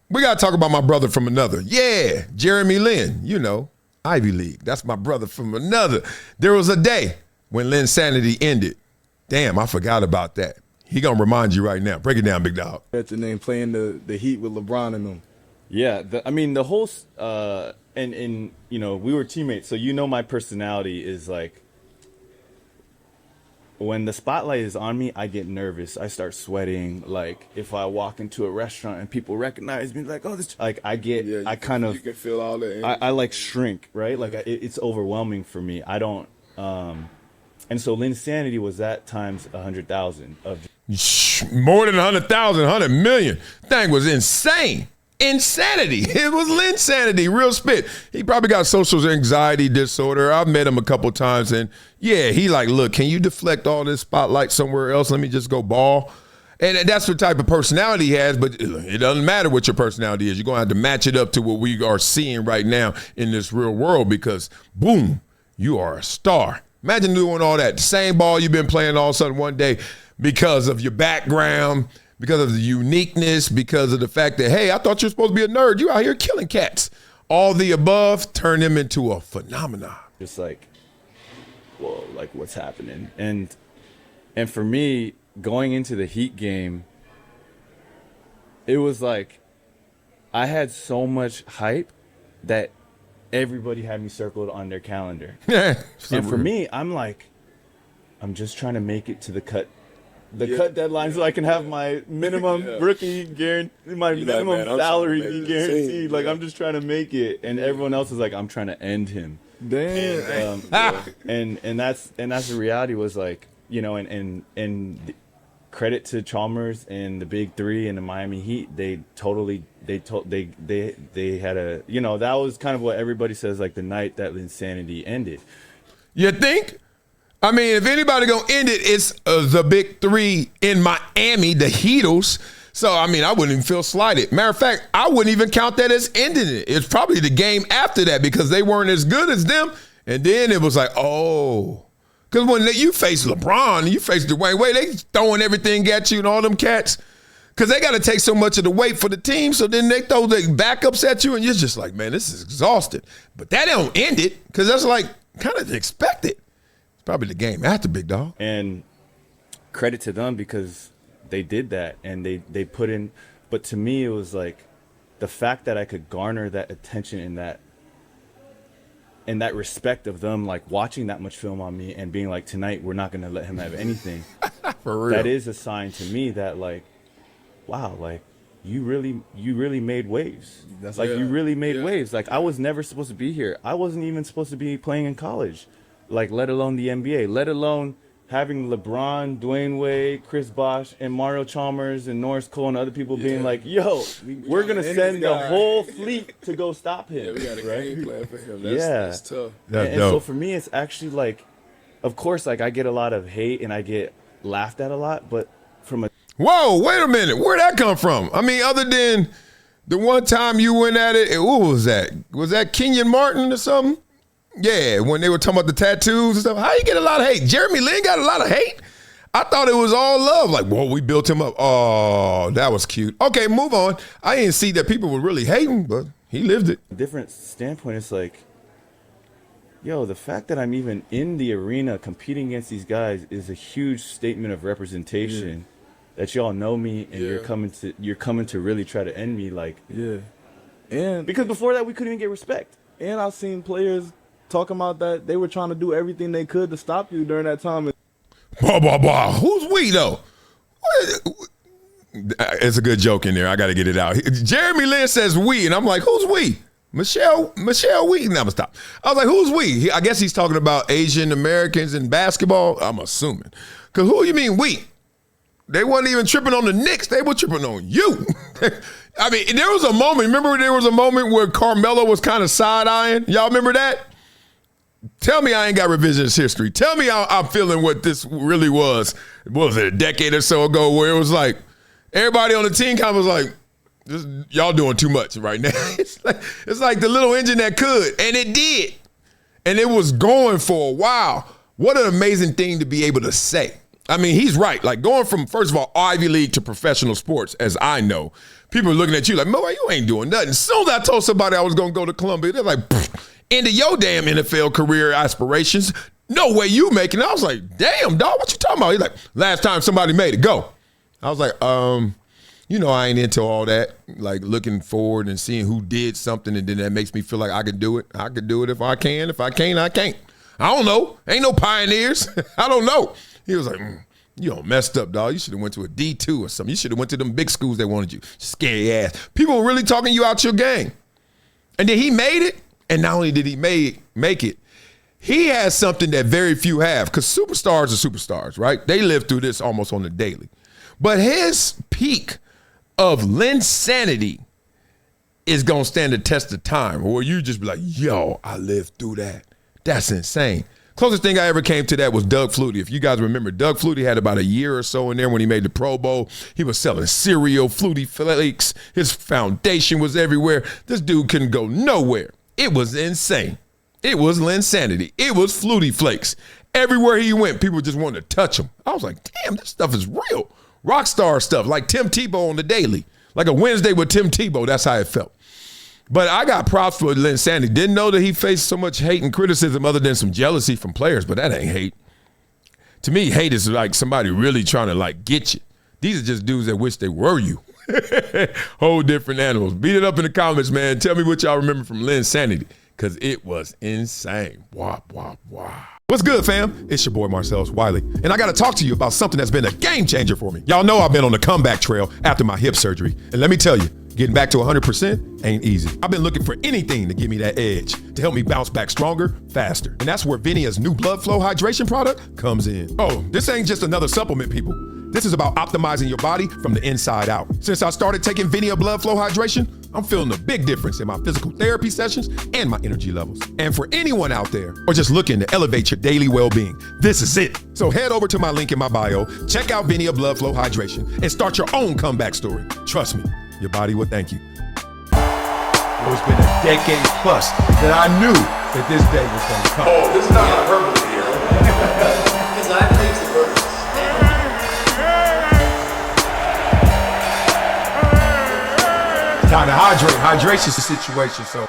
We got to talk about my brother from another. Yeah, Jeremy Lin, you know, Ivy League. That's my brother from another. There was a day when Linsanity ended. Damn, I forgot about that. He going to remind you right now. Break it down, big dog. That's the name, playing the Heat with LeBron and them. Yeah, the whole and you know, we were teammates, so you know my personality is like, when the spotlight is on me, I get nervous. I start sweating. Like if I walk into a restaurant and people recognize me, like, oh, this, like I get, Yeah, I kind of, you can feel all that. I like shrink, right? Like it's overwhelming for me. I don't, and so Linsanity was that times 100,000 of. More than 100,000, 100 million. Thing was insane. Insanity. It was Linsanity, real spit. He probably got social anxiety disorder. I've met him a couple times, and yeah, he like, look, can you deflect all this spotlight somewhere else? Let me just go ball. And that's the type of personality he has, but it doesn't matter what your personality is. You're going to have to match it up to what we are seeing right now in this real world because, boom, you are a star. Imagine doing all that. The same ball you've been playing all of a sudden one day because of your background, because of the uniqueness, because of the fact that, hey, I thought you were supposed to be a nerd. You out here killing cats. All the above turned him into a phenomenon. Just like, whoa, like what's happening? And for me, going into the Heat game, it was like I had so much hype that everybody had me circled on their calendar. And for me, I'm like, I'm just trying to make it to the cut deadline so I can have my minimum rookie guarantee, my minimum salary guaranteed. Like I'm just trying to make it, and everyone else is like, I'm trying to end him. Damn. And that's the reality was like, you know, and credit to Chalmers and the Big Three and the Miami Heat. They had a, you know, that was kind of what everybody says, like the night that Linsanity ended. You think? I mean, if anybody gonna end it, it's the Big Three in Miami, the Heatles. So, I mean, I wouldn't even feel slighted. Matter of fact, I wouldn't even count that as ending it. It's probably the game after that because they weren't as good as them. And then it was like, oh. Because when you face LeBron, you face Dwayne Wade, they throwing everything at you and all them cats. Because they got to take so much of the weight for the team. So then they throw the backups at you and you're just like, man, this is exhausted. But that don't end it because that's like kind of expected. Probably the game after, big dog. And credit to them because they did that and they put in. But to me, it was like the fact that I could garner that attention and that respect of them, like watching that much film on me and being like, tonight we're not going to let him have anything. For real. That is a sign to me that like, wow, like you really made waves. That's like yeah. you really made Yeah. waves. Like I was never supposed to be here. I wasn't even supposed to be playing in college. Like, let alone the NBA, let alone having LeBron, Dwayne Wade, Chris Bosh, and Mario Chalmers, and Norris Cole, and other people being like, yo, we're going to send the whole fleet to go stop him. Yeah, we got a game plan for him. That's tough. That's and so for me, it's actually like, of course, like I get a lot of hate and I get laughed at a lot, but from a... Whoa, wait a minute. Where'd that come from? I mean, other than the one time you went at it, what was that? Was that Kenyon Martin or something? Yeah, when they were talking about the tattoos and stuff. How you get a lot of hate? Jeremy Lin got a lot of hate? I thought it was all love. Like, whoa, we built him up. Oh, that was cute. Okay, move on. I didn't see that people were really hating, but he lived it. different standpoint, it's like, yo, the fact that I'm even in the arena competing against these guys is a huge statement of representation. That y'all know me and you're coming to really try to end me, like, And because before that we couldn't even get respect. And I've seen players talking about that they were trying to do everything they could to stop you during that time. Blah, blah, blah. Who's we, though? It's a good joke in there. I got to get it out. Jeremy Lin says we, and I'm like, who's we? Michelle we? No, I'm stop. I was like, who's we? I guess he's talking about Asian Americans in basketball, I'm assuming. Because who you mean we? They wasn't even tripping on the Knicks. They were tripping on you. I mean, there was a moment. Remember there was a moment where Carmelo was kind of side-eyeing? Y'all remember that? Tell me I ain't got revisionist history. Tell me how I'm feeling what this really was. What was it, a decade or so ago, where it was like everybody on the team kind of was like, y'all doing too much right now. It's like the little engine that could, and it did. And it was going for a while. What an amazing thing to be able to say. I mean, he's right. Like going from, first of all, Ivy League to professional sports, as I know, people are looking at you like, Mo, you ain't doing nothing. As soon as I told somebody I was going to go to Columbia, they're like, into your damn NFL career aspirations. No way you making it. I was like, damn, dog, what you talking about? He's like, last time somebody made it, go. I was like, you know, I ain't into all that, like looking forward and seeing who did something, and then that makes me feel like I can do it. I can do it if I can. If I can't, I can't. I don't know. Ain't no pioneers. I don't know. He was like, you know, messed up, dog. You should have went to a D2 or something. You should have went to them big schools that wanted you. Scary ass. People were really talking you out your game. And then he made it, and not only did he make it, he has something that very few have, because superstars are superstars, right? They live through this almost on the daily. But his peak of Linsanity is going to stand the test of time, where you just be like, yo, I lived through that. That's insane. Closest thing I ever came to that was Doug Flutie. If you guys remember, Doug Flutie had about a year or so in there when he made the Pro Bowl. He was selling cereal, Flutie Flakes. His foundation was everywhere. This dude couldn't go nowhere. It was insane. It was Linsanity. It was Flutie Flakes. Everywhere he went, people just wanted to touch him. I was like, damn, this stuff is real. Rockstar stuff, like Tim Tebow on the daily. Like a Wednesday with Tim Tebow, that's how it felt. But I got props for Linsanity. Didn't know that he faced so much hate and criticism other than some jealousy from players, but that ain't hate. To me, hate is like somebody really trying to like get you. These are just dudes that wish they were you. Whole different animals. Beat it up in the comments, man. Tell me what y'all remember from Linsanity, because it was insane. Wop, wop, wop. What's good, fam? It's your boy Marcellus Wiley, and I got to talk to you about something that's been a game changer for me. Y'all know I've been on the comeback trail after my hip surgery, and let me tell you, getting back to 100% ain't easy. I've been looking for anything to give me that edge, to help me bounce back stronger, faster. And that's where VINIA's new blood flow hydration product comes in. Oh, this ain't just another supplement, people. This is about optimizing your body from the inside out. Since I started taking VINIA blood flow hydration, I'm feeling a big difference in my physical therapy sessions and my energy levels. And for anyone out there, or just looking to elevate your daily well-being, this is it. So head over to my link in my bio, check out VINIA blood flow hydration, and start your own comeback story. Trust me, your body will thank you. It's been a decade plus that I knew that this day was going to come. Oh, this is not hyperbole here. Because I believe the purpose. Time to hydrate. Hydration's the situation, so.